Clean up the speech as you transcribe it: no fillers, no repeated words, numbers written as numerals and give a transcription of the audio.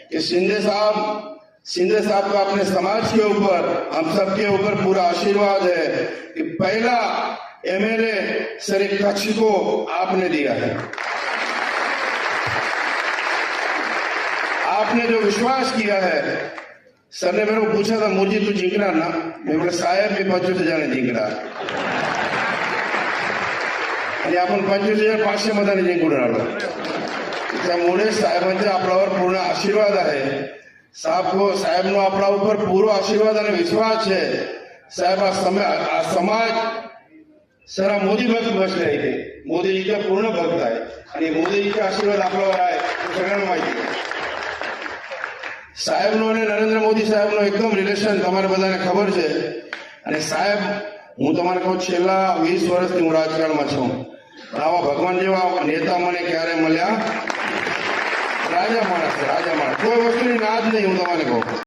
कि शिंदे साहब का अपने समाज के ऊपर, हम सबके ऊपर पूरा आशीर्वाद है कि पहला एमएलए सिर्फ कच्छ को आपने दिया है। आपने जो विश्वास किया है, सर ने मेरे को पूछा था, मुझे तू जिंकणार ना? मैं बोला साहेब मी 25,000 जिंकणार आणि आपण 25,500 मतांनी जिंकून राहिलो। त्यामुळे साहेबांचा आपल्यावर पूर्ण आशीर्वाद आहे। साहेबનો આપણા ઉપર પૂરો આશીર્વાદ અને વિશ્વાસ છે। સાહેબ આ સમાજ સર આ मोदी भक्त बसले आहे, मोदीजीचा पूर्ण भक्त आहे आणि मोदीजीचा आशीर्वाद आपल्यावर आहे सगळ्यांना माहिती आहे। સાહેબનો અને નરેન્દ્ર મોદી સાહેબનો એકદમ રિલેશન તમારે બધાને ખબર છે। અને સાહેબ, હું તમારે કહું, છેલ્લા 20 વર્ષથી હું રાજકારણમાં છું, આવા ભગવાન જેવા નેતા મને ક્યારે મળ્યા? રાજા માણસ, કોઈ વસ્તુની ના જ નહીં, હું તમારે કહું।